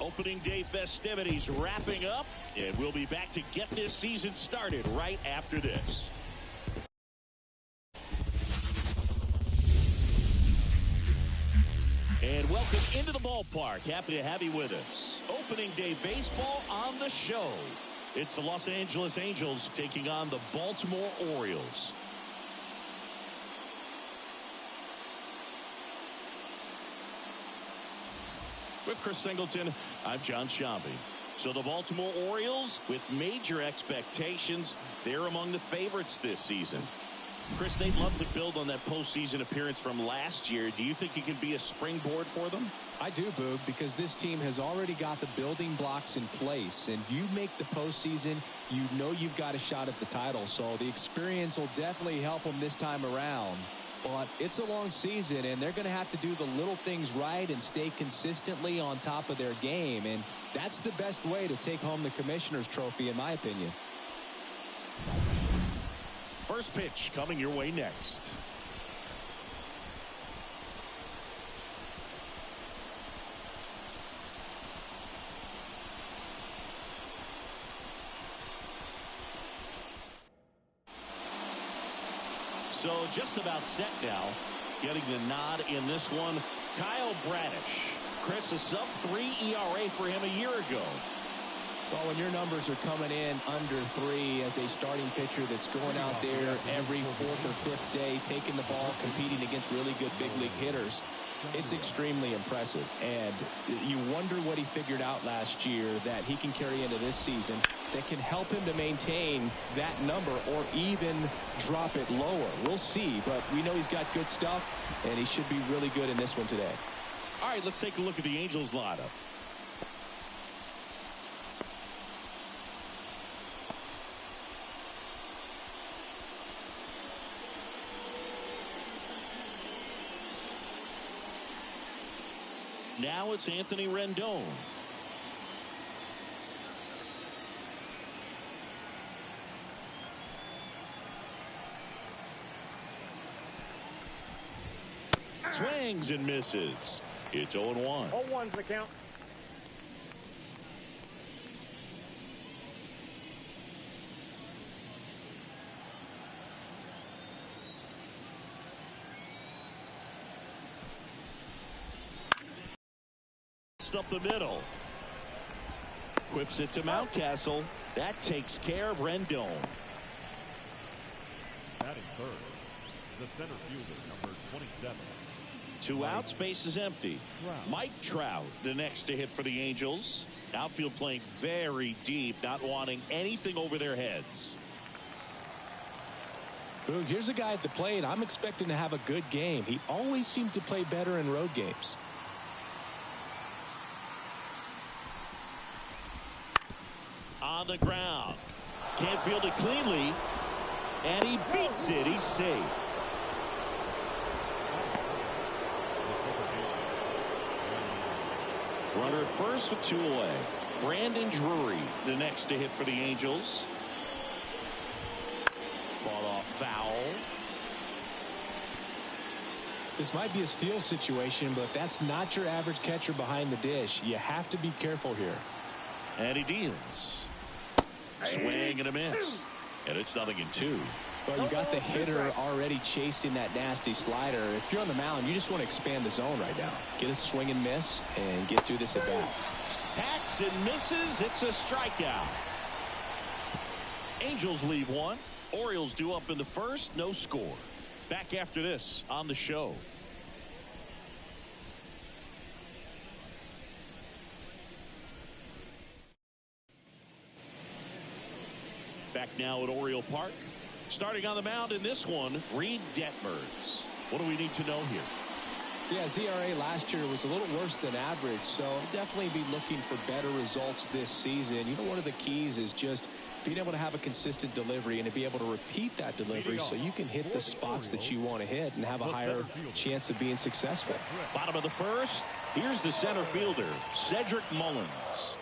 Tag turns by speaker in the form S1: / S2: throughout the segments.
S1: Opening day festivities wrapping up, and we'll be back to get this season started right after this. And welcome into the ballpark. Happy to have you with us. Opening day baseball on the show. It's the Los Angeles Angels taking on the Baltimore Orioles. With Chris Singleton, I'm John Shambi. So the Baltimore Orioles, with major expectations, they're among the favorites this season. Chris, they'd love to build on that postseason appearance from last year. Do you think it can be a springboard for them?
S2: I do, Boog, because this team has already got the building blocks in place, and you make the postseason, you know you've got a shot at the title. So the experience will definitely help them this time around. But it's a long season, and they're going to have to do the little things right and stay consistently on top of their game. And that's the best way to take home the Commissioner's Trophy, in my opinion.
S1: First pitch coming your way next. So just about set now. Getting the nod in this one, Kyle Bradish. Chris, a sub-3 ERA for him a year ago.
S2: Well, when your numbers are coming in under 3 as a starting pitcher that's going out there every 4th or 5th day, taking the ball, competing against really good big league hitters, it's extremely impressive. And you wonder what he figured out last year that he can carry into this season that can help him to maintain that number or even drop it lower. We'll see, but we know he's got good stuff, and he should be really good in this one today.
S1: All right, let's take a look at the Angels lineup. Now it's Anthony Rendon. Swings and misses. It's 0-1.
S3: 0-1's the count.
S1: Up the middle. Whips it to Mountcastle. That takes care of Rendon.
S4: Batting third, the center fielder, number 27.
S1: 2 outs, base is empty. Mike Trout, the next to hit for the Angels. Outfield playing very deep, not wanting anything over their heads.
S2: Boog, here's a guy at the plate. I'm expecting to have a good game. He always seems to play better in road games.
S1: On the ground. Can't field it cleanly. And he beats it. He's safe. Runner at first with 2 away. Brandon Drury, the next to hit for the Angels. Fought off foul.
S2: This might be a steal situation, but that's not your average catcher behind the dish. You have to be careful here.
S1: And he deals. Swing and a miss. And it's 0-2.
S2: Well, you got the hitter already chasing that nasty slider. If you're on the mound, you just want to expand the zone right now. Get a swing and miss and get through this at bat.
S1: Hacks and misses. It's a strikeout. Angels leave 1. Orioles due up in the first. No score. Back after this on the show. Back now at Oriole Park. Starting on the mound in this one, Reed Detmers. What do we need to know here?
S2: Yeah, his ERA last year was a little worse than average, so I'll definitely be looking for better results this season. You know, one of the keys is just being able to have a consistent delivery and to be able to repeat that delivery so you can hit the spots that you want to hit and have a higher chance of being successful.
S1: Bottom of the first, here's the center fielder, Cedric Mullins.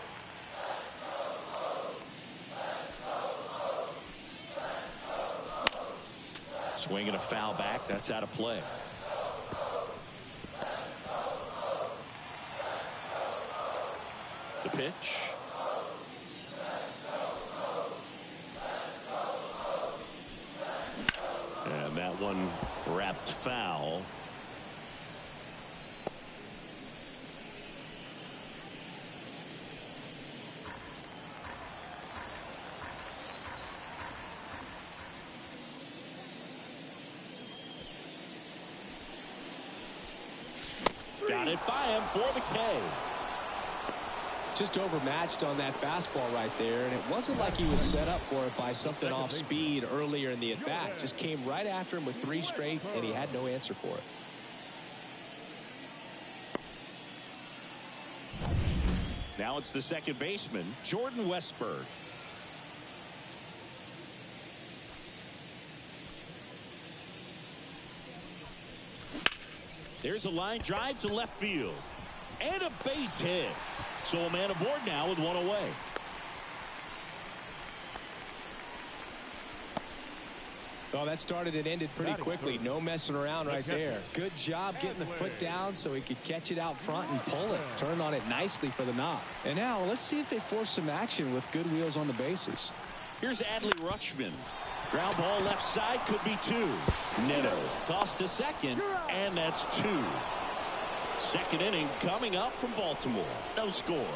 S1: Swinging a foul back. That's out of play. The pitch. And that one wrapped foul. Got it by him for the K.
S2: Just overmatched on that fastball right there, and it wasn't like he was set up for it by something off speed earlier in the at-bat. Just came right after him with 3 straight, and he had no answer for it.
S1: Now it's the second baseman, Jordan Westburg. There's a line drive to left field. And a base hit. So a man aboard now with 1 away.
S2: Oh, that started and ended pretty quickly. No messing around right there. Good job getting the foot down so he could catch it out front and pull it. Turned on it nicely for the knock. And now let's see if they force some action with good wheels on the bases.
S1: Here's Adley Rutschman. Ground ball left side, could be 2. Neto tossed to second, and that's 2. Second inning coming up from Baltimore. No score.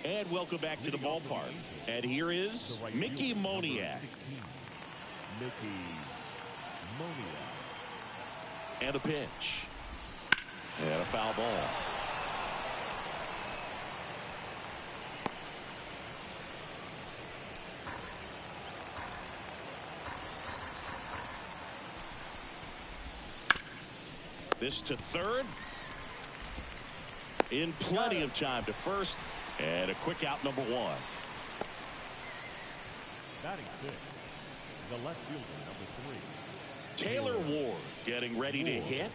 S1: And welcome back to the ballpark. And here is Mickey Moniak.
S4: Mickey Moniak.
S1: And a pitch. And a foul ball. This to third. In plenty of time to first. And a quick out, number 1.
S4: Batting 6. The left fielder, number 3.
S1: Taylor Ward getting ready to hit.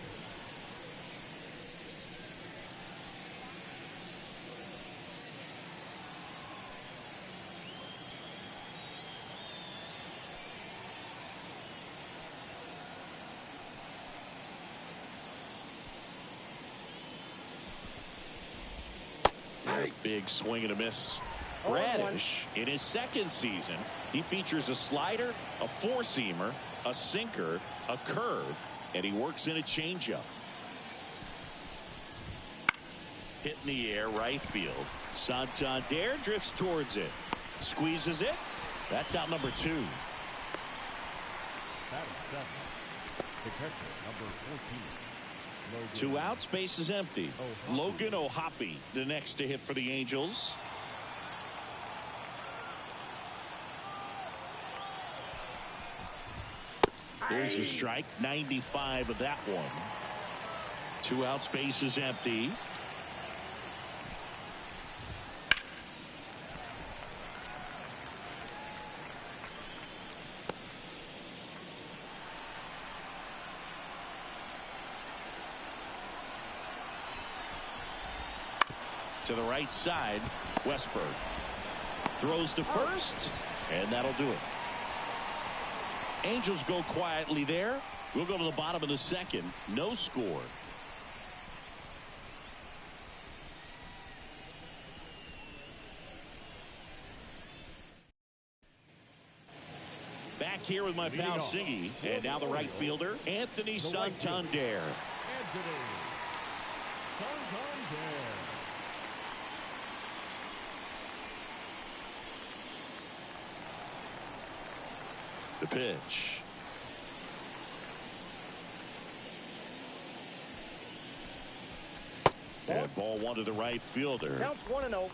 S1: Big swing and a miss. Radish in his second season, he features a slider, a 4-seamer, a sinker, a curve, and he works in a changeup. Hit in the air, right field. Santander drifts towards it. Squeezes it. That's out, number 2.
S4: Batting 7. The catcher, number 14.
S1: 2 outs, base is empty. Logan O'Hoppe, the next to hit for the Angels. There's a strike, 95 of that one. 2 outs, base is empty. To the right side, Westburg throws to first, and that'll do it. Angels go quietly there. We'll go to the bottom of the second. No score. Back here with my pal Siggy, and now the right fielder, Anthony Santander.
S4: Santander.
S1: The pitch. And ball 1 to the right fielder.
S3: Counts 1-0.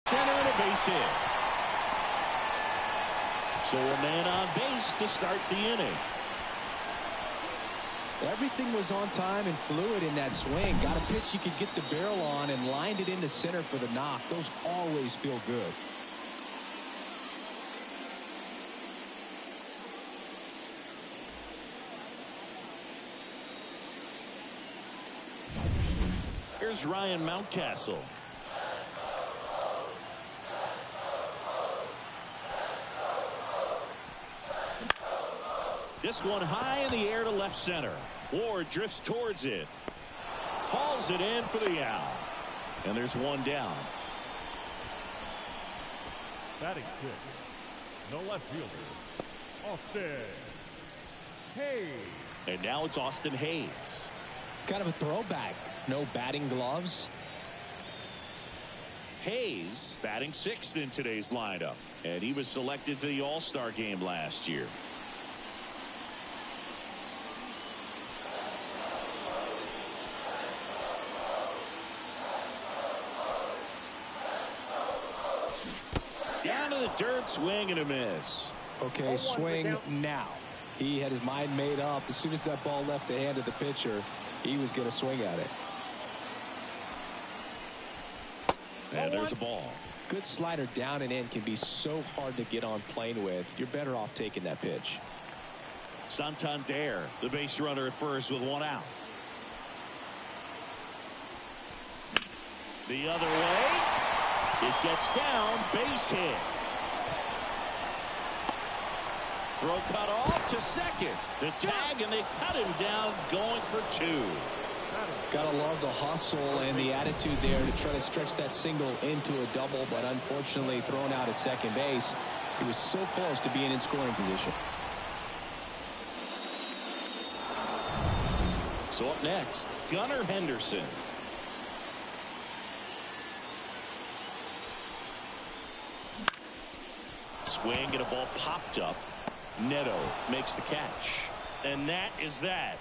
S1: Center and a base hit. So a man on base to start the inning.
S2: Everything was on time and fluid in that swing. Got a pitch you could get the barrel on and lined it into center for the knock. Those always feel good.
S1: Here's Ryan Mountcastle. This one high in the air to left center. Ward drifts towards it. Hauls it in for the out. And there's one down.
S4: Batting sixth, the left fielder, Austin Hayes.
S1: And now it's Austin Hayes.
S2: Kind of a throwback. No batting gloves.
S1: Hayes batting sixth in today's lineup. And he was selected for the All-Star game last year. Down to the dirt, swing and a miss.
S2: Okay, swing now. He had his mind made up. As soon as that ball left the hand of the pitcher, he was going to swing at it.
S1: And there's a ball.
S2: Good slider down and in can be so hard to get on plane with. You're better off taking that pitch.
S1: Santander, the base runner at first with one out. The other way. It gets down, base hit. Throw cut off to second. The tag, and they cut him down, going for two.
S2: Gotta love the hustle and the attitude there to try to stretch that single into a double, but unfortunately thrown out at second base. He was so close to being in scoring position.
S1: So up next, Gunnar Henderson. Swing and a ball popped up. Neto makes the catch. And that is that.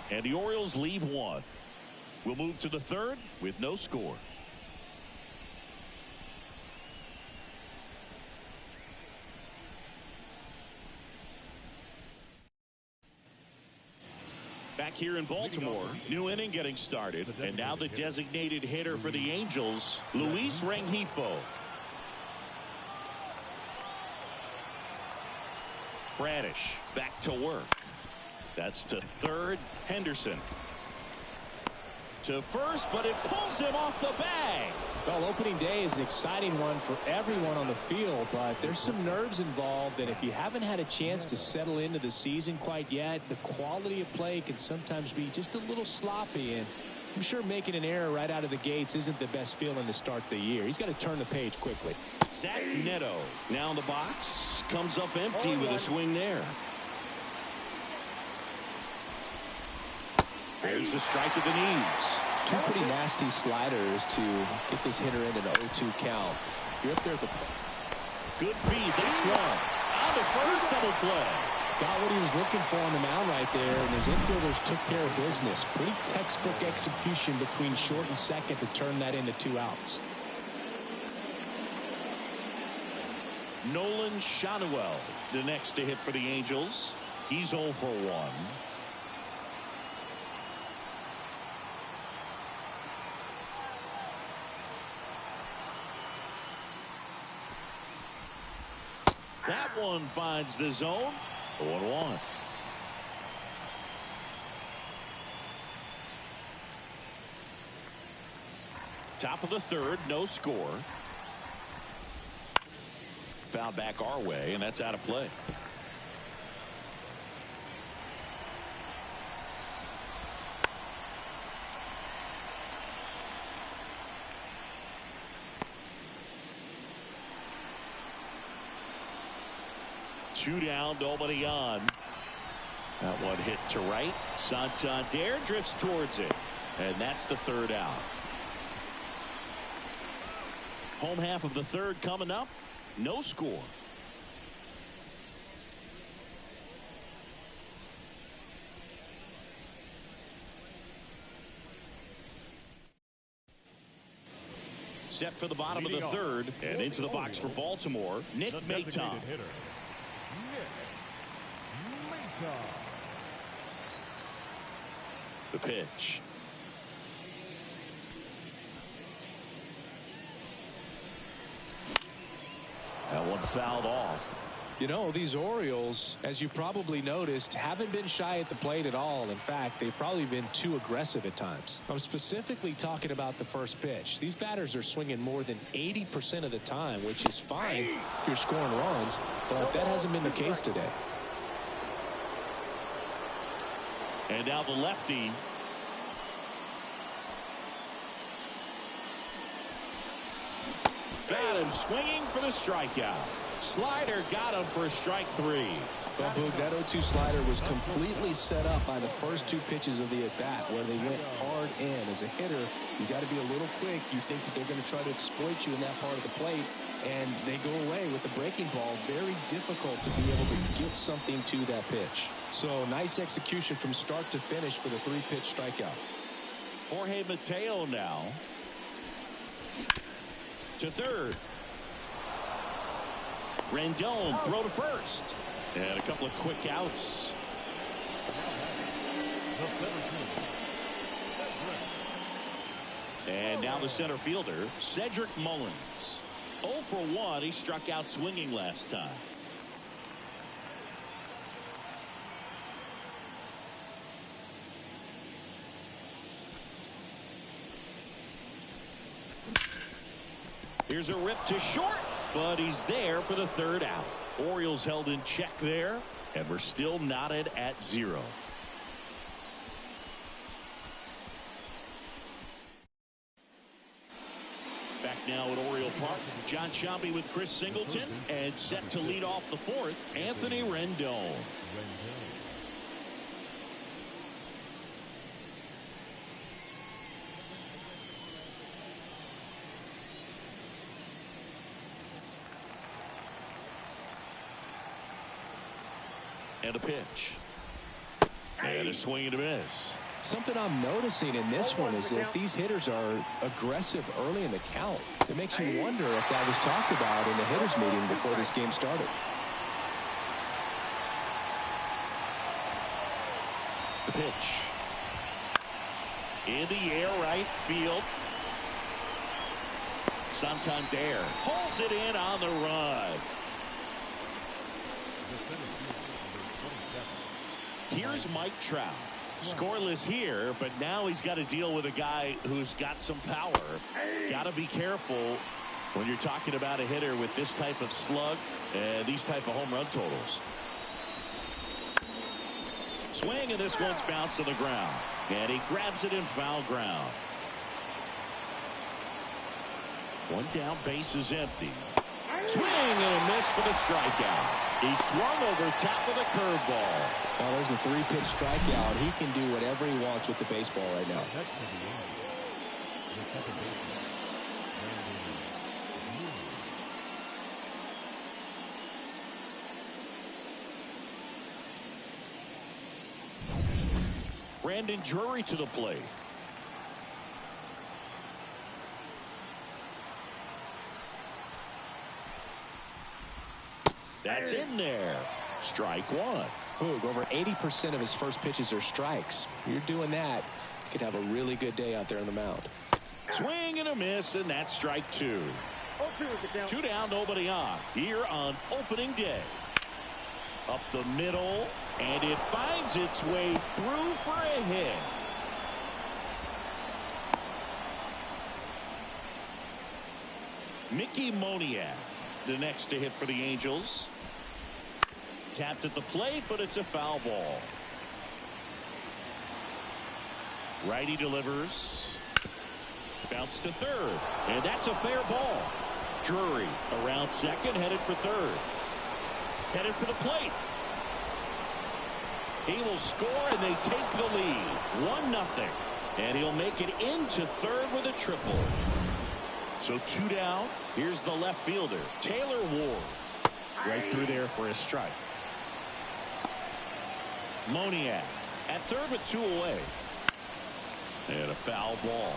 S1: And the Orioles leave one. We'll move to the third with no score. Back here in Baltimore, new inning getting started. And now the designated hitter for the Angels, Luis Rengifo. Bradish back to work. That's to third. Henderson to first, but it pulls him off the bag.
S2: Well, opening day is an exciting one for everyone on the field, but there's some nerves involved, and if you haven't had a chance to settle into the season quite yet, the quality of play can sometimes be just a little sloppy, and I'm sure making an error right out of the gates isn't the best feeling to start the year. He's got to turn the page quickly.
S1: Zach Neto now in the box, comes up empty with a swing there. There's the strike of the knees.
S2: Two pretty nasty sliders to get this hitter in an 0-2 count. You're up there at the
S1: good feed. That's one. On the first, double play.
S2: Got what he was looking for on the mound right there, and his infielders took care of business. Pretty textbook execution between short and second to turn that into 2 outs.
S1: Nolan Shanuel, the next to hit for the Angels. He's 0 for 1. That one finds the zone. 1-1. Top of the third, no score. Foul back our way, and that's out of play. Two down, nobody on. That one hit to right. Santander drifts towards it, and that's the third out. Home half of the third coming up. No score. Set for the bottom of the third, and into the box for Baltimore, Nick Maton. The pitch. That one fouled off.
S2: You know, these Orioles, as you probably noticed, haven't been shy at the plate at all. In fact, they've probably been too aggressive at times. I'm specifically talking about the first pitch. These batters are swinging more than 80% of the time, which is fine if you're scoring runs, but that hasn't been the case today.
S1: And now the lefty. Got him swinging for the strikeout. Slider got him for strike 3.
S2: Well, Boog, that 0-2 slider was completely set up by the first 2 pitches of the at-bat where they went hard in. As a hitter, you got to be a little quick. You think that they're going to try to exploit you in that part of the plate, and they go away with the breaking ball. Very difficult to be able to get something to that pitch. So nice execution from start to finish for the 3-pitch strikeout.
S1: Jorge Mateo now to third. Rendon throw to first. And a couple of quick outs. And now the center fielder, Cedric Mullins. 0 for 1. He struck out swinging last time. Here's a rip to short, but he's there for the 3rd out. Orioles held in check there, and we're still knotted at 0. Back now at Oriole Park, John Sciambi with Chris Singleton, and set to lead off the 4th, Anthony Rendon. And a pitch. And a swing and a miss.
S2: Something I'm noticing in this one is that these hitters are aggressive early in the count. It makes you wonder if that was talked about in the hitters meeting before this game started.
S1: The pitch. In the air, right field. Santander pulls it in on the run. Here's Mike Trout. Scoreless here, but now he's got to deal with a guy who's got some power. Got to be careful when you're talking about a hitter with this type of slug and these type of home run totals. Swing, and this one's bounced to the ground. And he grabs it in foul ground. 1 down, base is empty. Swing and a miss for the strikeout. He swung over top of the curveball.
S2: Well, there's a 3-pitch strikeout. He can do whatever he wants with the baseball right now.
S1: Brandon Drury to the plate. That's in there. Strike 1.
S2: Boog, over 80% of his first pitches are strikes. You're doing that, you could have a really good day out there on the mound.
S1: Swing and a miss, and that's strike 2. 2 down, nobody on. Here on opening day. Up the middle, and it finds its way through for a hit. Mickey Moniak, the next to hit for the Angels. Tapped at the plate, but it's a foul ball. Righty delivers. Bounce to third, and that's a fair ball. Drury around second, headed for third. Headed for the plate. He will score, and they take the lead. 1-0. And he'll make it into third with a triple. So 2 down. Here's the left fielder, Taylor Ward. Right through there for a strike. Moniak at third with 2 away. And a foul ball.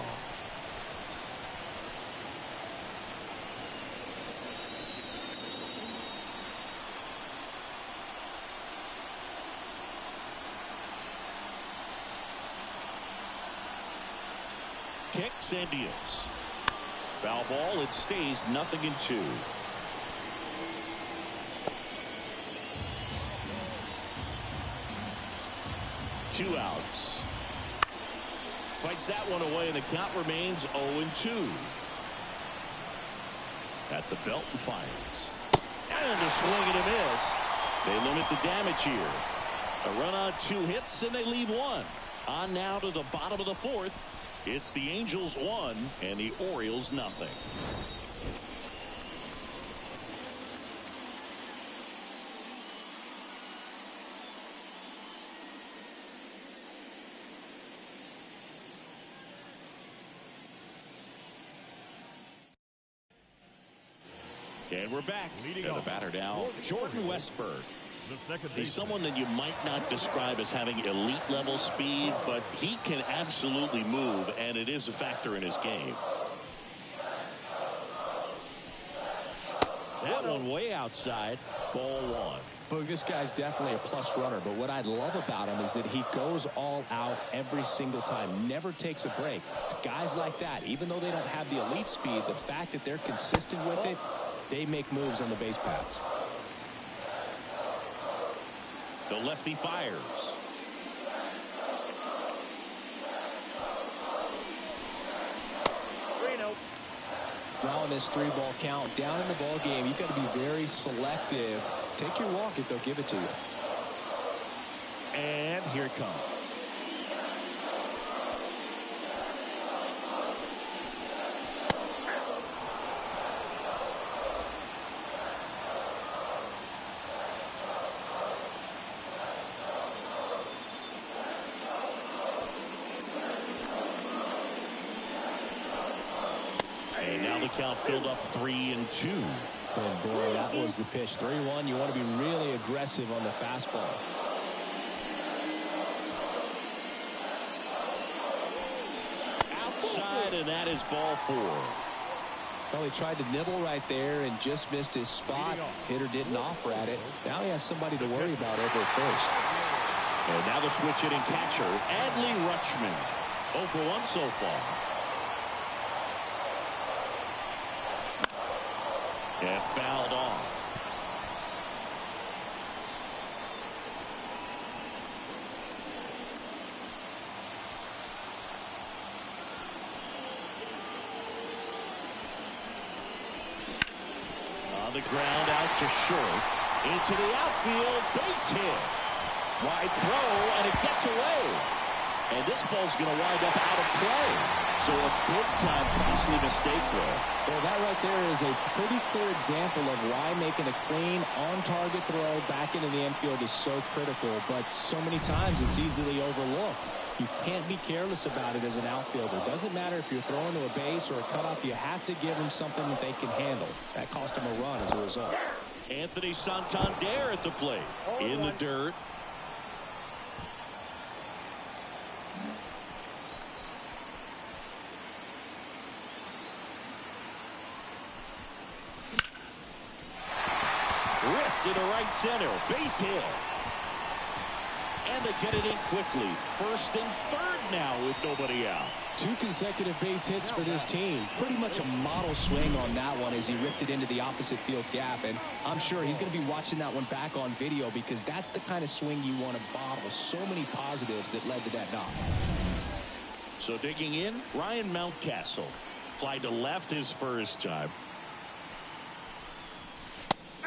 S1: Marks and deals. Foul ball. It stays 0-2. 2 outs. Fights that one away, and the count remains 0-2. At the belt and fires. And a swing and a miss. They limit the damage here. A run on 2 hits, and they leave 1. On now to the bottom of the 4th. It's the Angels 1 and the Orioles 0. And we're back.
S4: Leading
S1: and the
S4: off,
S1: batter now, Jordan Westburg. He's
S4: Baseman.
S1: someone that you might not describe as having elite level speed, but he can absolutely move, and it is a factor in his game. That one way outside. Ball 1.
S2: Look, this guy's definitely a plus runner, but what I love about him is that he goes all out every single time, never takes a break. It's guys like that, even though they don't have the elite speed, the fact that they're consistent with it, they make moves on the base paths.
S1: The lefty fires.
S2: Now in this 3-ball count, down in the ball game, you've got to be very selective. Take your walk if they'll give it to you.
S1: And here it comes. And now the count filled up 3-2.
S2: And boy, that was the pitch. 3-1. You want to be really aggressive on the fastball.
S1: Outside, and that is ball 4.
S2: Well, he tried to nibble right there and just missed his spot. Hitter didn't offer at it. Now he has somebody to worry about over at first.
S1: And now the switch hitting catcher, Adley Rutschman. 0 for 1 so far. And fouled off. On the ground, out to short. Into the outfield, base hit. Wide throw, and it gets away. And this ball's going to wind up out of play. So a big-time costly mistake there.
S2: Well, that right there is a pretty clear example of why making a clean, on-target throw back into the infield is so critical. But so many times it's easily overlooked. You can't be careless about it as an outfielder. Doesn't matter if you're throwing to a base or a cutoff. You have to give them something that they can handle. That cost them a run as a result.
S1: Anthony Santander at the plate. In the dirt. Ripped into right center. Base hit. And they get it in quickly. First and third now with nobody out.
S2: 2 consecutive base hits for this team. Pretty much a model swing on that one as he ripped it into the opposite field gap. And I'm sure he's going to be watching that one back on video because that's the kind of swing you want to bottle. So many positives that led to that knock.
S1: So digging in, Ryan Mountcastle. Fly to left his first time.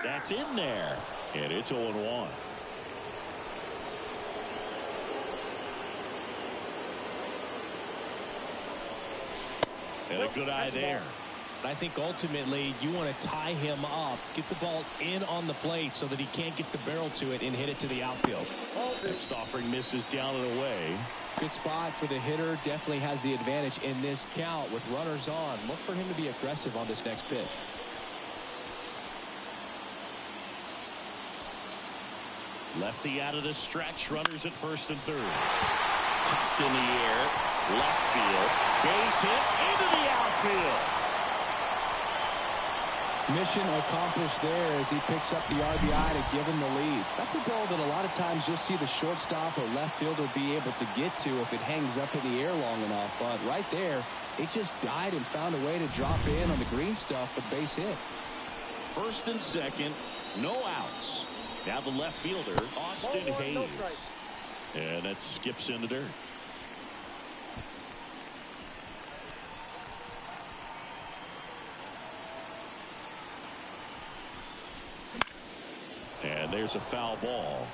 S1: That's in there. And it's 0-1. And a good eye there.
S2: I think ultimately you want to tie him up, get the ball in on the plate so that he can't get the barrel to it and hit it to the outfield.
S1: Next offering misses down and away.
S2: Good spot for the hitter. Definitely has the advantage in this count with runners on. Look for him to be aggressive on this next pitch.
S1: Lefty out of the stretch. Runners at first and third. Popped in the air. Left field. Base hit into the outfield.
S2: Mission accomplished there as he picks up the RBI to give him the lead. That's a ball that a lot of times you'll see the shortstop or left fielder be able to get to if it hangs up in the air long enough. But right there, It just died and found a way to drop in on the green stuff with base hit.
S1: First and second, no outs. Now the left fielder, Austin Hayes. And that skips in the dirt. And there's a foul ball.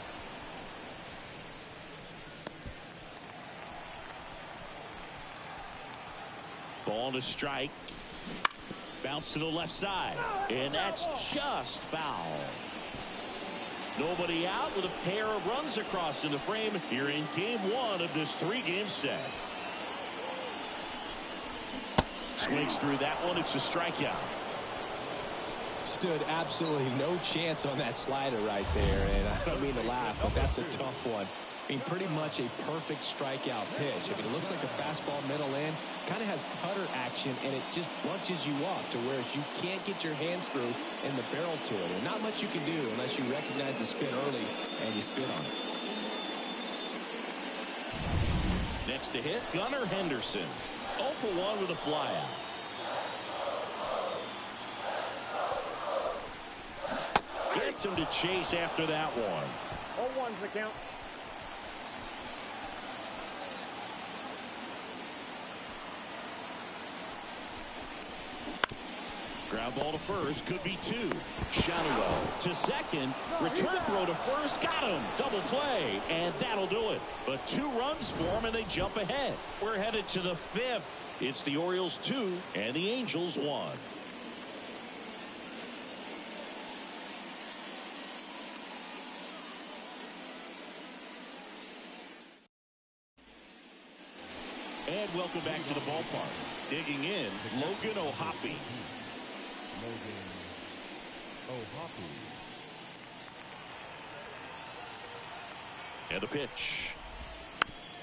S1: Ball to strike. Bounce to the left side. And that's just foul. Nobody out with a pair of runs across in the frame here in game one of this three-game set. Swings through that one. It's a strikeout.
S2: Stood absolutely no chance on that slider right there, and I don't mean to laugh, but that's a tough one. I mean, pretty much a perfect strikeout pitch. I mean, it looks like a fastball middle in, kind of has cutter action, and it just bunches you up to where you can't get your hands through in the barrel to it. And not much you can do unless you recognize the spin early and you spin on it.
S1: Next to hit, Gunnar Henderson. 0 for 1 with a flyout. Gets him to chase after that one.
S3: 0-1's the count.
S1: Ground ball to first, could be 2. Shadowell to second, return throw to first, got him, double play, and that'll do it. But 2 runs for him, and they jump ahead. We're headed to the 5th. It's the Orioles 2 and the Angels 1. And welcome back to the ballpark. Digging in, Logan O'Hoppe. And a pitch.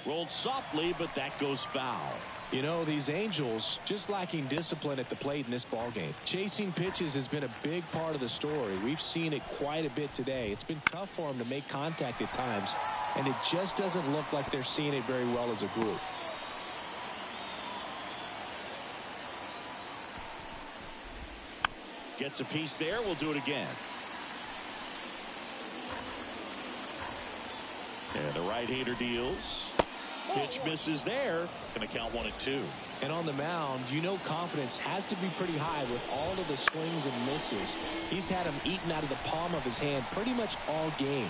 S1: Rolled softly, but that goes foul.
S2: You know, these Angels just lacking discipline at the plate in this ballgame. Chasing pitches has been a big part of the story. We've seen it quite a bit today. It's been tough for them to make contact at times, and it just doesn't look like they're seeing it very well as a group.
S1: Gets a piece there. We'll do it again. And the right-hander deals. Pitch misses there. Going to count 1-2.
S2: And on the mound, you know confidence has to be pretty high with all of the swings and misses. He's had them eaten out of the palm of his hand pretty much all game.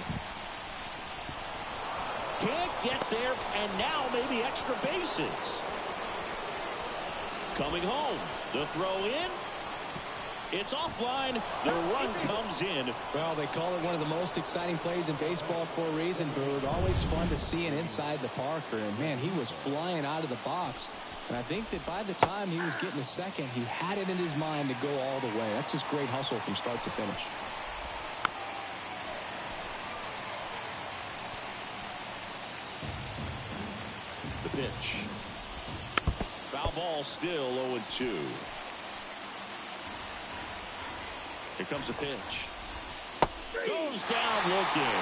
S1: Can't get there, and now maybe extra bases. Coming home. The throw in. It's offline. The run comes in.
S2: Well, they call it one of the most exciting plays in baseball for a reason, Boog. Always fun to see an inside the Parker. And, man, he was flying out of the box. And I think that by the time he was getting a second, he had it in his mind to go all the way. That's just great hustle from start to finish.
S1: The pitch. Foul ball still 0-2. Here comes the pitch. Goes down looking.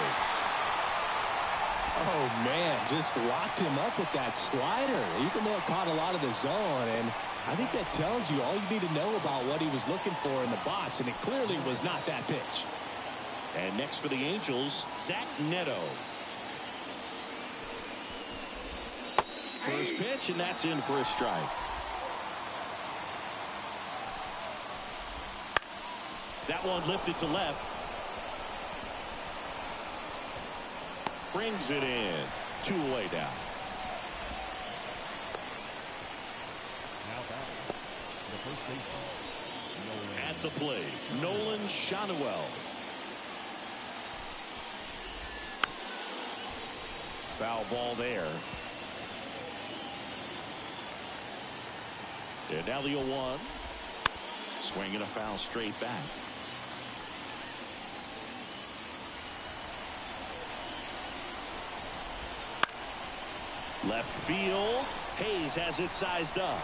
S2: Oh, man, just locked him up with that slider, even though it caught a lot of the zone. And I think that tells you all you need to know about what he was looking for in the box, and it clearly was not that pitch.
S1: And next for the Angels, Zach Neto. First pitch, and that's in for a strike. That one lifted to left. Brings it in. 2 away down.
S4: Now batting, the first baseman.
S1: At the plate, Nolan Shadowell. Foul ball there. And now the 0-1. Swinging a foul straight back. Left field. Hayes has it sized up.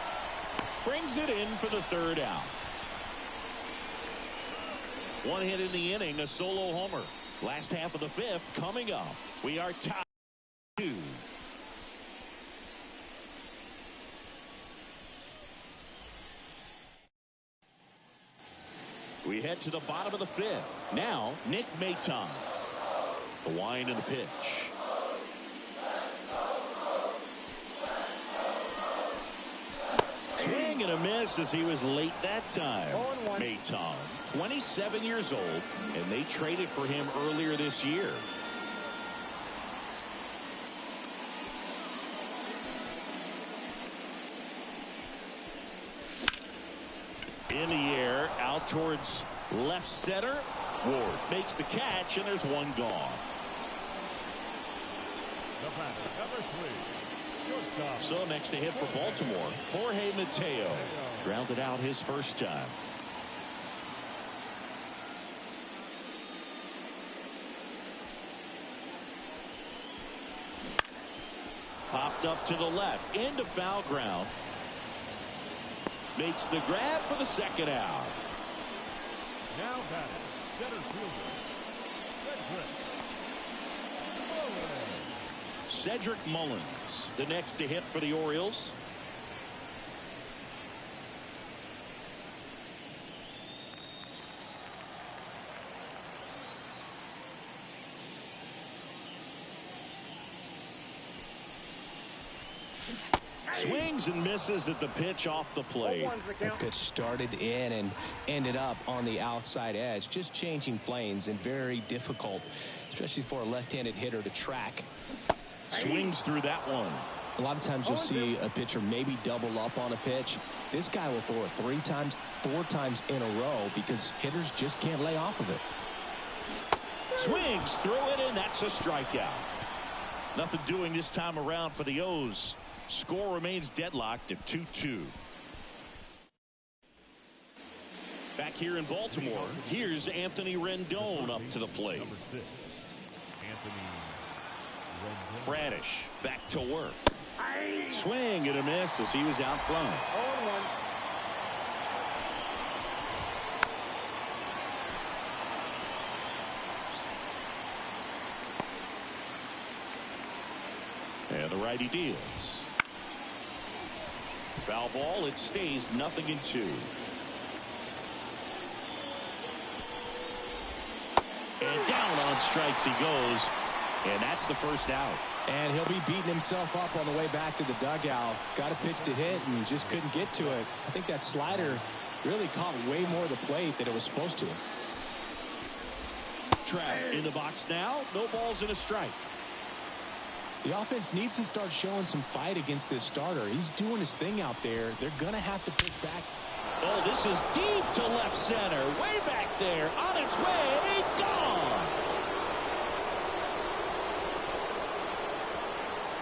S1: Brings it in for the 3rd out. 1 hit in the inning, a solo homer. Last half of the 5th coming up. We are tied 2. We head to the bottom of the fifth. Now, Nick Maton. The wind and the pitch. Swing and a miss as he was late that time. Maton, 27 years old, and they traded for him earlier this year. In the air, out towards left center. Ward makes the catch, and there's one gone.
S4: The batter, number 3, shortstop.
S1: So next to hit for Baltimore, Jorge Mateo. Grounded out his first time. Popped up to the left, into foul ground. Makes the grab for the second out.
S4: Now batting, center fielder,
S1: Cedric Mullins, the next to hit for the Orioles. Swings and misses at the pitch off the plate.
S2: The pitch started in and ended up on the outside edge. Just changing planes and very difficult, especially for a left-handed hitter to track.
S1: Swings through that one.
S2: A lot of times you'll see a pitcher maybe double up on a pitch. This guy will throw it 3 times, 4 times in a row because hitters just can't lay off of it.
S1: Swings through it, and that's a strikeout. Nothing doing this time around for the O's. Score remains deadlocked at 2-2. Back here in Baltimore, here's Anthony Rendon up to the plate.
S4: Number 6, Anthony Rendon.
S1: Bradish back to work. Swing and a miss as he was out front. 0-1. And the righty deals. Foul ball, it stays 0-2. And down on strikes he goes. And that's the first out.
S2: And he'll be beating himself up on the way back to the dugout. Got a pitch to hit and just couldn't get to it. I think that slider really caught way more of the plate than it was supposed to.
S1: Trout in the box now. No balls and a strike.
S2: The offense needs to start showing some fight against this starter. He's doing his thing out there. They're going to have to push back.
S1: Oh, this is deep to left center. Way back there. On its way. Gone.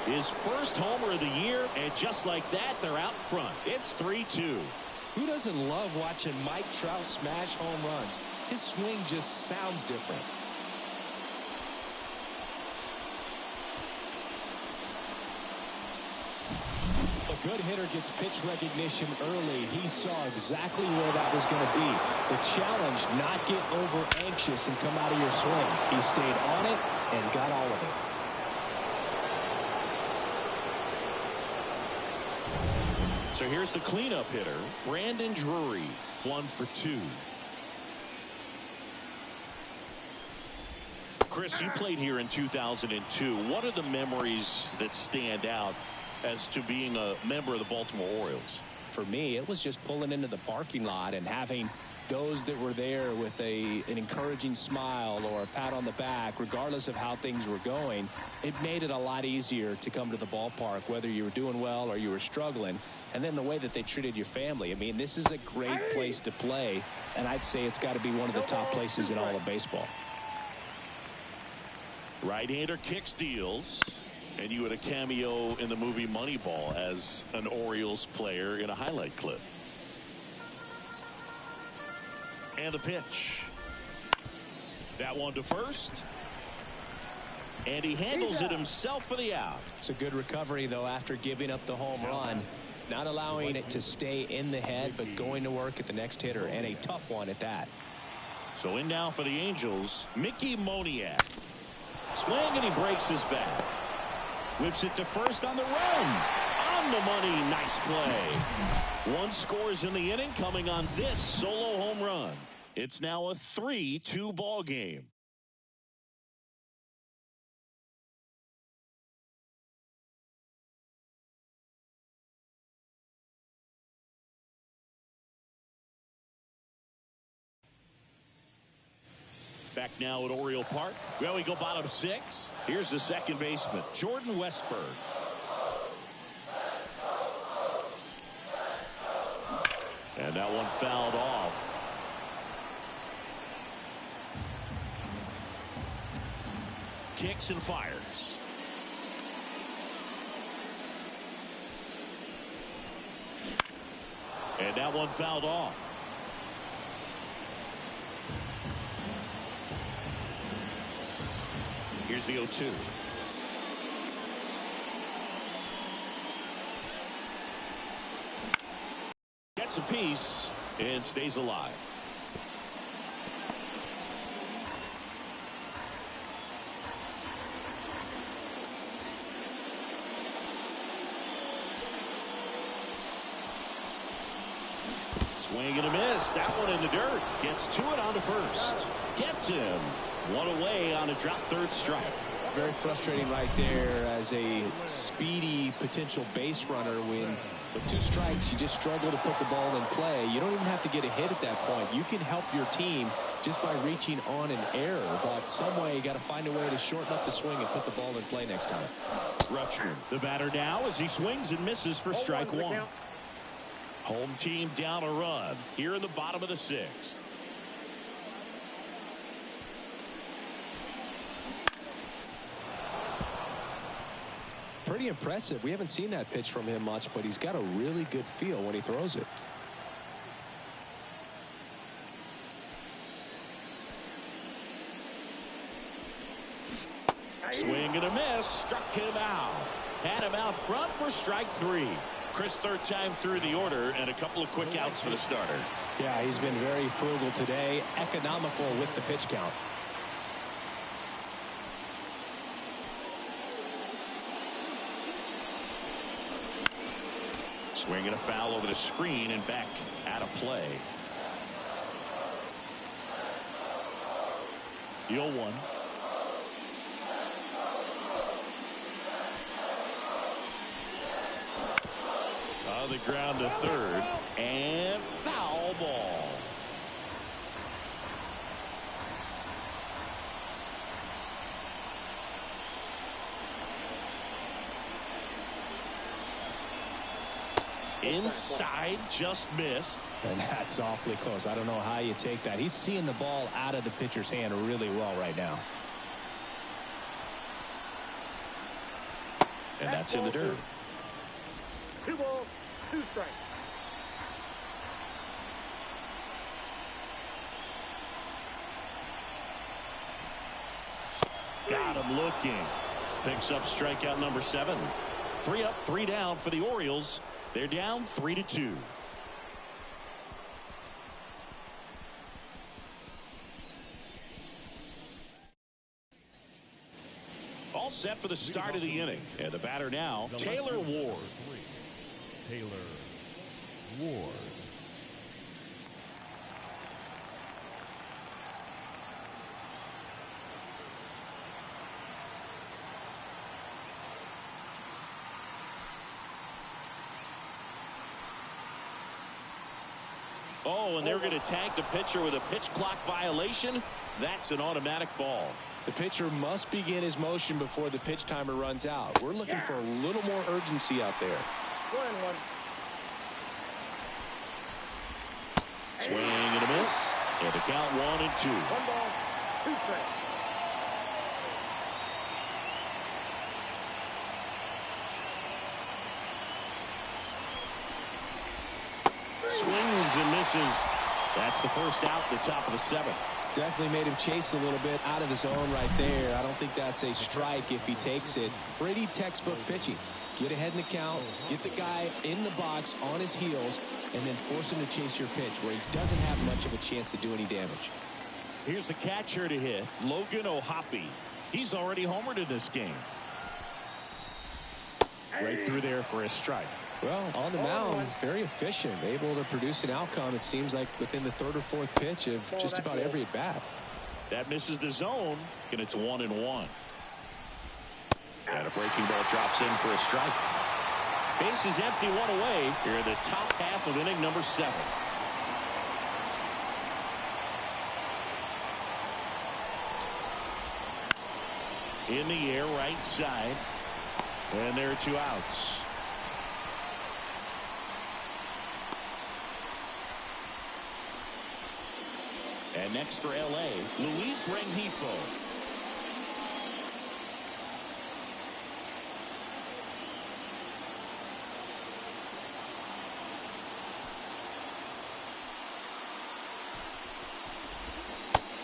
S1: His first homer of the year, and just like that, they're out front. It's 3-2.
S2: Who doesn't love watching Mike Trout smash home runs? His swing just sounds different. A good hitter gets pitch recognition early. He saw exactly where that was going to be. The challenge, not get over anxious and come out of your swing. He stayed on it and got all of it.
S1: So here's the cleanup hitter, Brandon Drury, 1 for 2. Chris, you played here in 2002. What are the memories that stand out as to being a member of the Baltimore Orioles?
S2: For me, it was just pulling into the parking lot and having those that were there with an encouraging smile or a pat on the back, regardless of how things were going. It made it a lot easier to come to the ballpark, whether you were doing well or you were struggling. And then the way that they treated your family. I mean, this is a great place to play, and I'd say it's got to be one of the top places in all of baseball.
S1: Right-hander kick steals, and you had a cameo in the movie Moneyball as an Orioles player in a highlight clip. And the pitch. That one to first. And he handles it himself for the out.
S2: It's a good recovery, though, after giving up the home run. Not allowing it to stay in the head, but going to work at the next hitter, and a tough one at that.
S1: So in now for the Angels, Mickey Moniak. Swing, and he breaks his bat. Whips it to first on the run. On the money. Nice play. 1 scores in the inning, coming on this solo home run. It's now a 3-2 ball game. Back now at Oriole Park. Well, we go bottom 6. Here's the second baseman, Jordan Westberg. And that one fouled off. Kicks and fires. And that one fouled off. Here's the 0-2. Gets a piece and stays alive. Swing and a miss. That one in the dirt. Gets to it on to first. Gets him. One away on a drop third strike.
S2: Very frustrating right there as a speedy potential base runner. When with 2 strikes, you just struggle to put the ball in play. You don't even have to get a hit at that point. You can help your team just by reaching on an error. But some way, you got to find a way to shorten up the swing and put the ball in play next time.
S1: Rutschman, the batter now as he swings and misses for strike 1. Home team down a run here in the bottom of the 6th.
S2: Pretty impressive. We haven't seen that pitch from him much, but he's got a really good feel when he throws it.
S1: Swing and a miss. Struck him out. Had him out front for strike 3. Chris, third time through the order and a couple of quick outs for the starter.
S2: Yeah, he's been very frugal today. Economical with the pitch count.
S1: Swing and a foul over the screen and back out of play. The 0-1. On the ground to third and foul ball. Inside, just missed.
S2: And that's awfully close. I don't know how you take that. He's seeing the ball out of the pitcher's hand really well right now.
S1: And that's in the dirt.
S3: 2 balls, 2 strikes.
S1: Got him looking. Picks up strikeout number 7. 3 up, 3 down for the Orioles. They're down 3-2. All set for the start of the inning. And the batter now, Taylor Ward.
S4: Taylor Ward.
S1: Oh, and they're going to tag the pitcher with a pitch clock violation. That's an automatic ball.
S2: The pitcher must begin his motion before the pitch timer runs out. We're looking for a little more urgency out there.
S3: 1-1.
S1: Swing and a miss. And the count 1-2.
S3: 1 ball, 2 strikes.
S1: Swings and misses. That's the first out at the top of the 7th.
S2: Definitely made him chase a little bit out of his zone right there. I don't think that's a strike if he takes it. Pretty textbook pitching. Get ahead in the count, get the guy in the box on his heels, and then force him to chase your pitch where he doesn't have much of a chance to do any damage.
S1: Here's the catcher to hit, Logan O'Hoppe. He's already homered in this game. Right through there for a strike.
S2: Well, on the mound, very efficient, able to produce an outcome, it seems like, within the third or fourth pitch of just about every at-bat.
S1: That misses the zone, and it's 1-1. And a breaking ball drops in for a strike. Base is empty, one away here in the top half of inning number 7. In the air, right side. And there are 2 outs. And next for L.A., Luis Rengifo.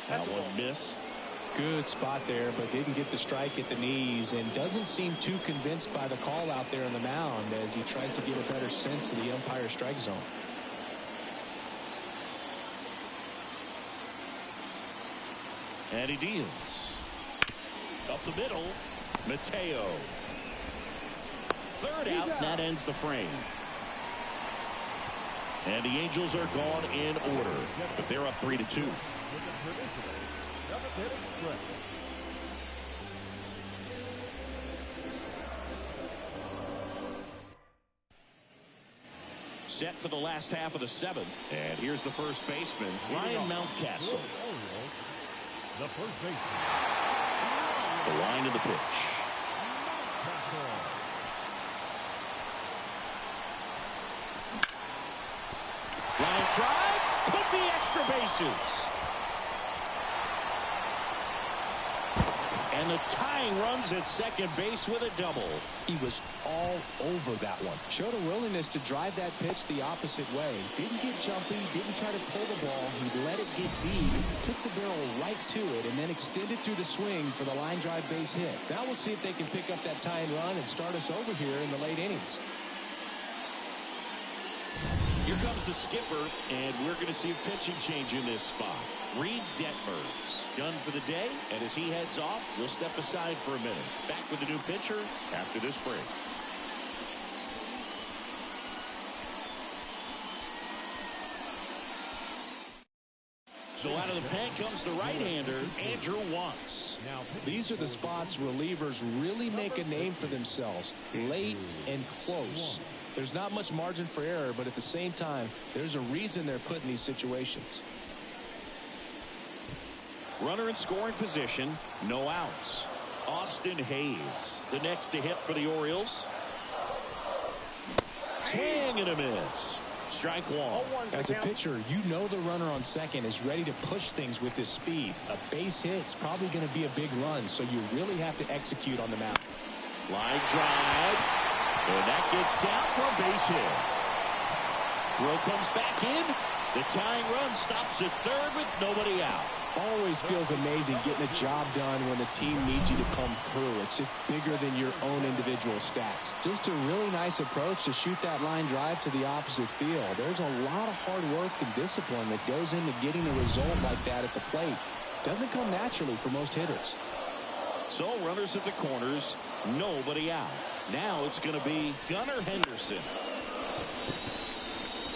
S1: That one missed.
S2: Good spot there, but didn't get the strike at the knees, and doesn't seem too convinced by the call out there on the mound as he tries to get a better sense of the umpire strike zone.
S1: And he deals. Up the middle, Mateo. Third out, and that ends the frame. And the Angels are gone in order, but they're up 3-2. Set for the last half of the 7th. And here's the first baseman, Ryan Mountcastle.
S4: The first baseman.
S1: The line of the pitch. Line drive. Could be extra bases. And the tying runs at second base with a double.
S2: He was all over that one. Showed a willingness to drive that pitch the opposite way. Didn't get jumpy, didn't try to pull the ball. He let it get deep, took the barrel right to it, and then extended through the swing for the line drive base hit. Now we'll see if they can pick up that tying run and start us over here in the late innings.
S1: Here comes the skipper, and we're going to see a pitching change in this spot. Reed Detmers done for the day, and as he heads off, we'll step aside for a minute. Back with the new pitcher after this break. So out of the pen comes the right-hander, Andrew Wantz.
S2: These are the spots relievers really make a name for themselves. Late and close. There's not much margin for error, but at the same time, there's a reason they're put in these situations.
S1: Runner in scoring position, no outs. Austin Hayes, the next to hit for the Orioles. Swing and a miss. Strike one.
S2: As a pitcher, you know the runner on second is ready to push things with his speed. A base hit's probably going to be a big run, so you really have to execute on the mound.
S1: Line drive. And that gets down for a base hit. Throw comes back in. The tying run stops at third with nobody out.
S2: Always feels amazing getting a job done when the team needs you to come through. It's just bigger than your own individual stats. Just a really nice approach to shoot that line drive to the opposite field. There's a lot of hard work and discipline that goes into getting a result like that at the plate. Doesn't come naturally for most hitters.
S1: So runners at the corners, nobody out. Now it's going to be Gunnar Henderson.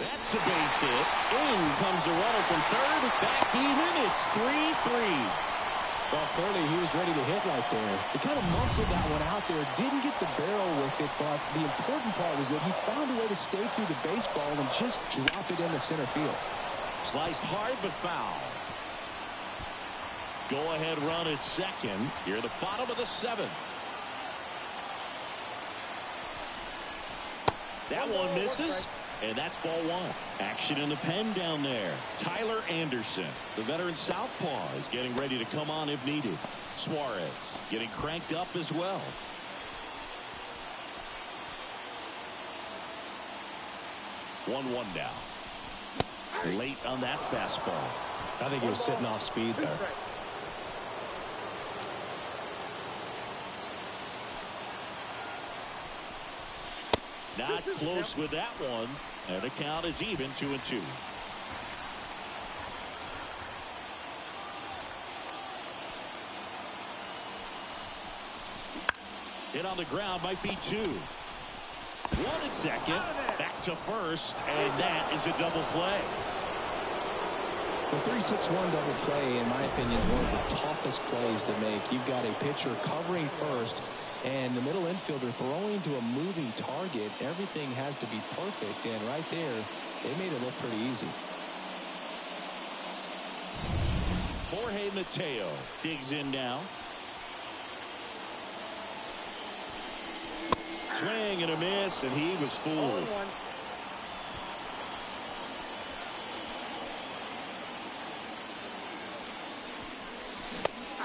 S1: That's a base hit. In comes the runner from third. Back even. It's 3-3.
S2: Well, clearly he was ready to hit right there. He kind of muscled that one out there. Didn't get the barrel with it, but the important part was that he found a way to stay through the baseball and just drop it into center field.
S1: Sliced hard but foul. Go-ahead run at second. Here at the bottom of the 7th. That one misses, and that's ball one. Action in the pen down there. Tyler Anderson, the veteran southpaw, is getting ready to come on if needed. Suarez getting cranked up as well. One down. Late on that fastball.
S2: I think he was sitting off speed there.
S1: Not close with that one. And the count is even 2-2. Hit on the ground might be 2. One at second. Back to first. And that is a double play.
S2: The 3-6-1 double play, in my opinion, is one of the toughest plays to make. You've got a pitcher covering first and the middle infielder throwing to a moving target. Everything has to be perfect, and right there, they made it look pretty easy.
S1: Jorge Mateo digs in now. Swing and a miss, and he was fooled.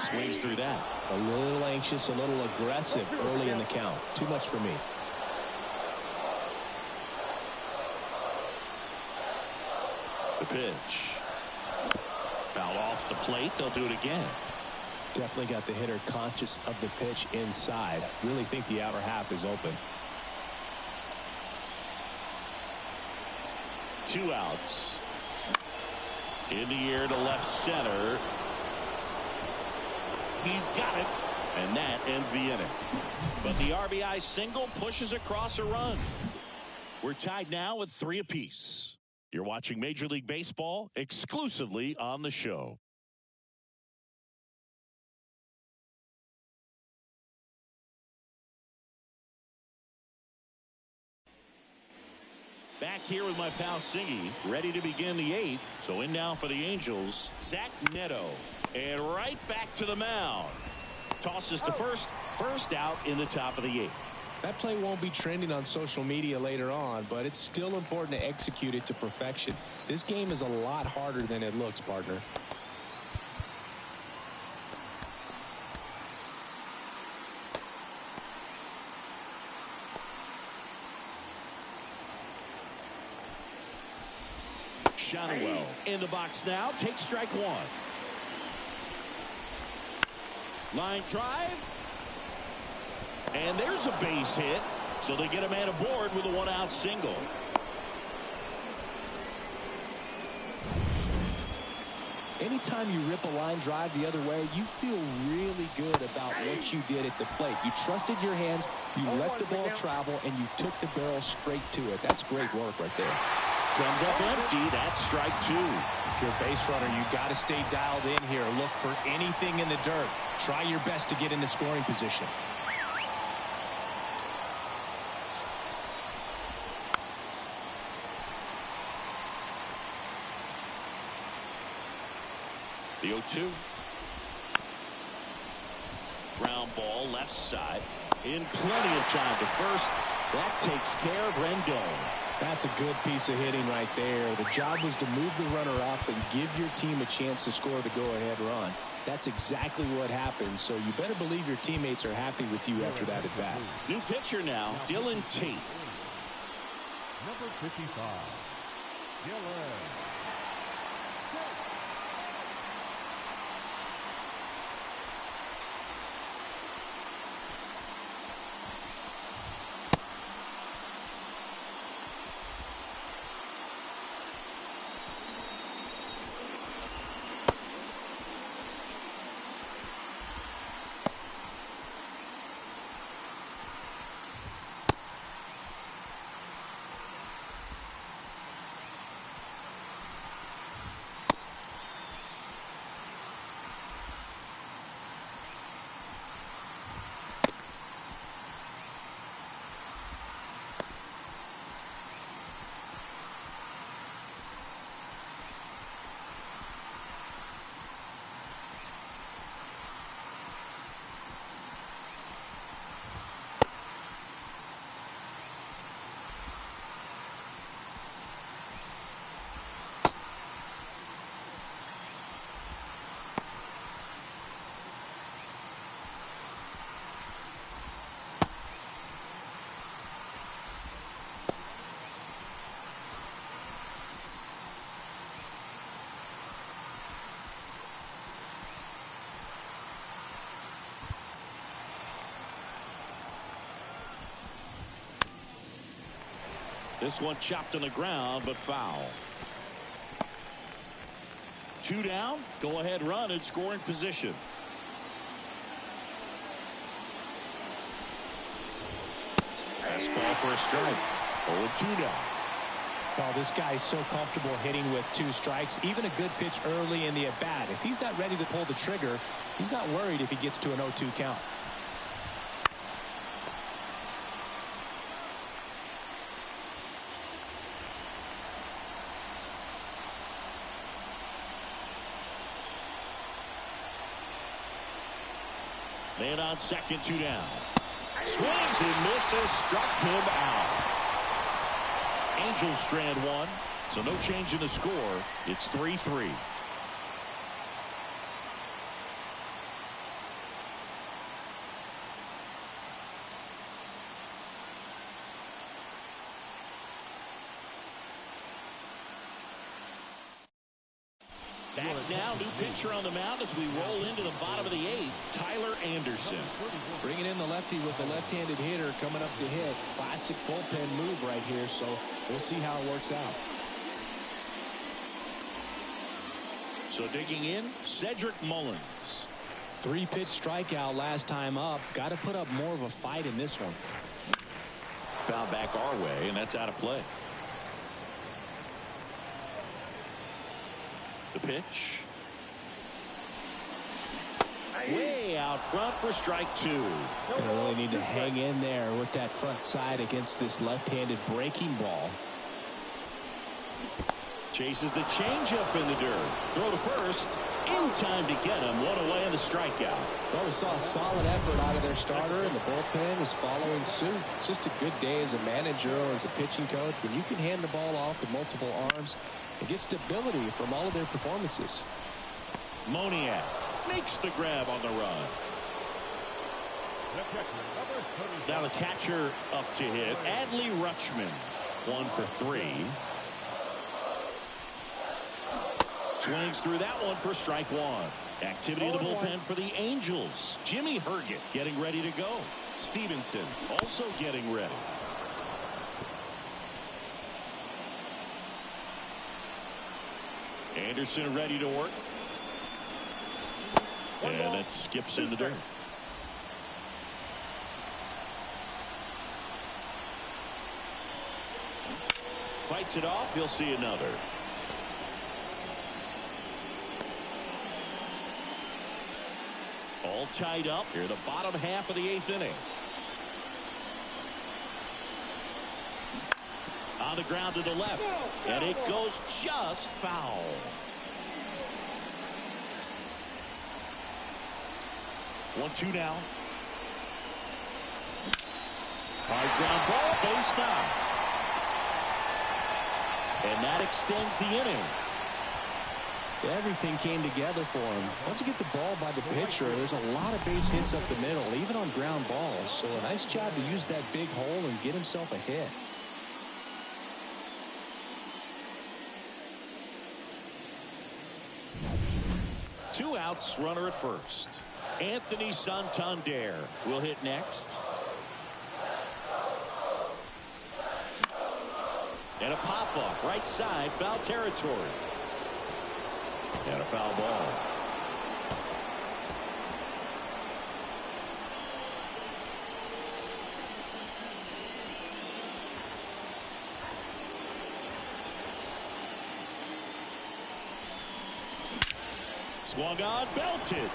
S1: Swings through that.
S2: A little anxious, a little aggressive early in the count. Too much for me.
S1: The pitch. Foul off the plate. They'll do it again.
S2: Definitely got the hitter conscious of the pitch inside. Really think the outer half is open.
S1: 2 outs. In the air to left center. He's got it. And that ends the inning. But the RBI single pushes across a run. We're tied now with 3 apiece. You're watching Major League Baseball exclusively on the show. Back here with my pal Singy, ready to begin the 8th. So in now for the Angels, Zach Neto. And right back to the mound. Tosses to first out in the top of the 8th.
S2: That play won't be trending on social media later on, but it's still important to execute it to perfection. This game is a lot harder than it looks, partner.
S1: Shotwell in the box now. Takes strike 1. Line drive. And there's a base hit. So they get a man aboard with a 1-out single.
S2: Anytime you rip a line drive the other way, you feel really good about what you did at the plate. You trusted your hands, you let the ball travel, and you took the barrel straight to it. That's great work right there.
S1: Comes up empty. That's strike 2.
S2: If you're a base runner, you got to stay dialed in here. Look for anything in the dirt. Try your best to get into scoring position.
S1: The 0-2. Ground ball left side. In plenty of time to first. That takes care of Rendon.
S2: That's a good piece of hitting right there. The job was to move the runner up and give your team a chance to score the go-ahead run. That's exactly what happened, so you better believe your teammates are happy with you after that at-bat.
S1: New pitcher now, Dylan Tate.
S4: Number 55, Dylan.
S1: This one chopped on the ground, but foul. 2 down. Go ahead run in scoring position. Fastball for a strike. 0-2 now.
S2: Oh, this guy's so comfortable hitting with 2 strikes. Even a good pitch early in the at-bat. If he's not ready to pull the trigger, he's not worried if he gets to an 0-2 count.
S1: Man on second, 2 down. Swings and misses, struck him out. Angels strand 1, so no change in the score. It's 3-3. Back now, new pitcher on the mound as we roll into the bottom of the 8th, Tyler Anderson.
S2: Bringing in the lefty with the left-handed hitter coming up to hit. Classic bullpen move right here, so we'll see how it works out.
S1: So digging in, Cedric Mullins.
S2: 3-pitch strikeout last time up. Got to put up more of a fight in this one.
S1: Foul back our way, and that's out of play. The pitch. Way out front for strike 2.
S2: Gonna really need to hang in there with that front side against this left-handed breaking ball.
S1: Chases the changeup in the dirt. Throw to first. In time to get him. 1 away in the strikeout.
S2: Well, we saw a solid effort out of their starter, and the bullpen is following suit. It's just a good day as a manager or as a pitching coach when you can hand the ball off to multiple arms and get stability from all of their performances.
S1: Moniak makes the grab on the run. Now the catcher up to hit. Adley Rutschman. 1 for 3. Swings through that one for strike 1. Activity in the bullpen for the Angels. Jimmy Herget getting ready to go. Stevenson also getting ready. Anderson ready to work. And that skips in the dirt. Fights it off. He'll see another. All tied up here, the bottom half of the 8th inning. On the ground to the left, and it goes just foul. One, 2 now. High ground ball, base knock. And that extends the inning.
S2: Everything came together for him. Once you get the ball by the pitcher, there's a lot of base hits up the middle, even on ground balls. So a nice job to use that big hole and get himself a hit.
S1: Two outs, runner at first. Anthony Santander will hit next. And a pop-up, right side, foul territory. And a foul ball. Swung on, belted.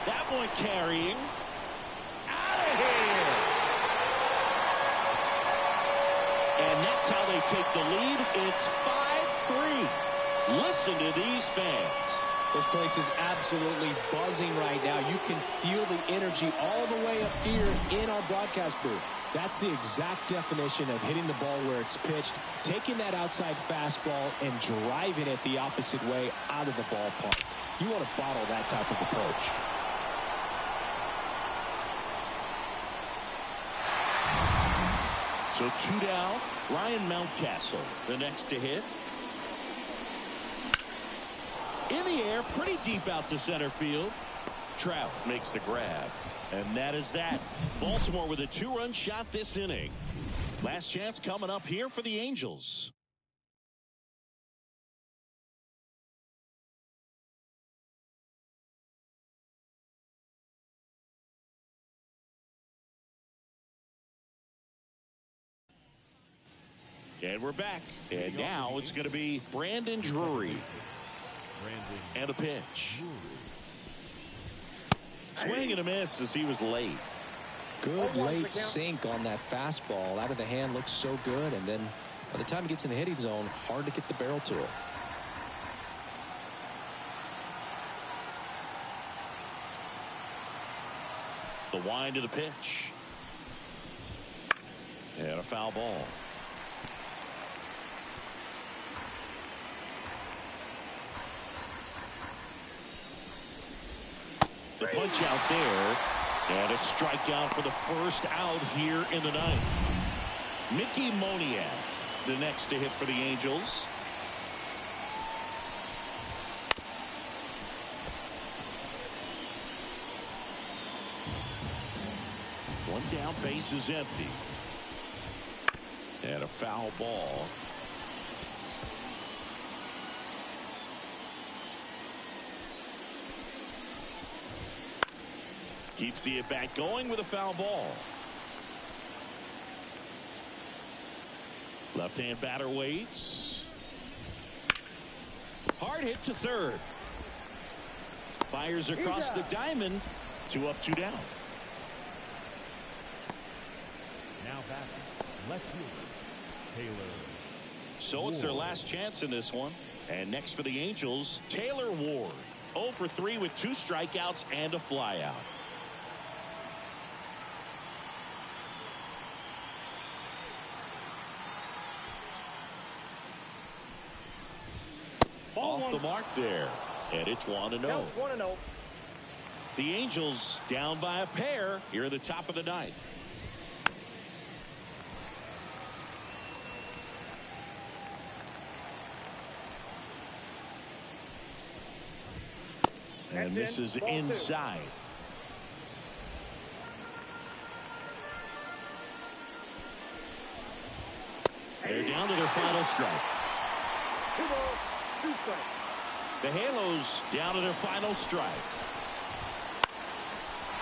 S1: That one carrying. Out of here. And that's how they take the lead. It's 5-3. Listen to these fans.
S2: This place is absolutely buzzing right now. You can feel the energy all the way up here in our broadcast booth. That's the exact definition of hitting the ball where it's pitched, taking that outside fastball and driving it the opposite way out of the ballpark. You want to bottle that type of approach.
S1: So 2 down. Ryan Mountcastle, the next to hit. In the air, pretty deep out to center field. Trout makes the grab. And that is that. Baltimore with a 2-run shot this inning. Last chance coming up here for the Angels. And we're back. And now it's going to be Brandon Drury. And a pitch. Swing and a miss as he was late.
S2: Good late sink on that fastball. Out of the hand looks so good. And then by the time it gets in the hitting zone, hard to get the barrel to it.
S1: The wind of the pitch. And a foul ball. The punch out there. And a strikeout for the first out here in the ninth. Mickey Moniak, the next to hit for the Angels. One down, base is empty. And a foul ball. Keeps the at-bat going with a foul ball. Left-hand batter waits. Hard hit to third. Fires across the diamond. 2 up, 2 down.
S4: Now back, left fielder, Taylor.
S1: So it's their last chance in this one. And next for the Angels, Taylor Ward. 0 for 3 with 2 strikeouts and a flyout. Off the mark there. And it's 1-0.
S3: 1-0.
S1: The Angels down by a pair here at the top of the ninth. And this is inside. They're down to their final strike.
S3: 2 balls, 2 strikes.
S1: The Halos down to their final strike.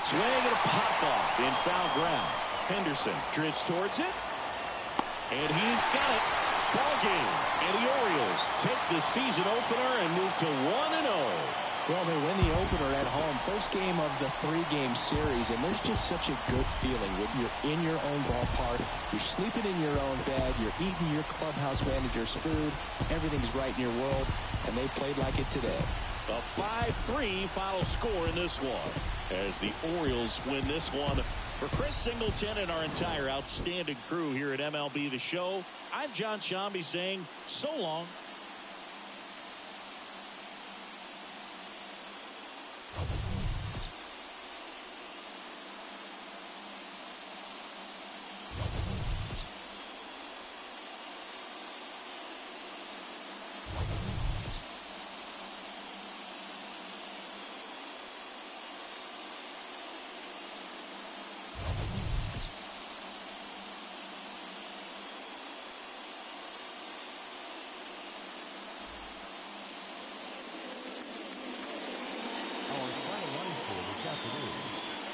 S1: Swing and a pop off in foul ground. Henderson drifts towards it. And he's got it. Ball game. And the Orioles take the season opener and move to 1-0.
S2: Well, they win the opener at home. First game of the 3-game series, and there's just such a good feeling when you're in your own ballpark, you're sleeping in your own bed, you're eating your clubhouse manager's food, everything's right in your world, and they played like it today.
S1: A 5-3 final score in this one as the Orioles win this one. For Chris Singleton and our entire outstanding crew here at MLB The Show, I'm John Shambi saying so long.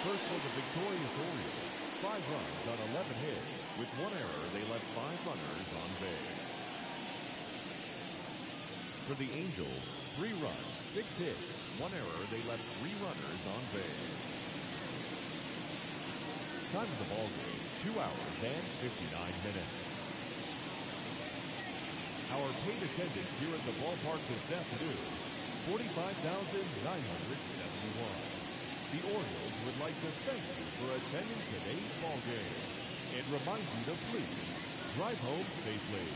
S4: First for the victorious Orioles, 5 runs on 11 hits. With 1 error, they left 5 runners on base. For the Angels, 3 runs, 6 hits. 1 error, they left 3 runners on base. Time of the ball game, 2 hours and 59 minutes. Our paid attendance here at the ballpark this afternoon, 45,971. The Orioles would like to thank you for attending today's ball game and remind you to please drive home safely.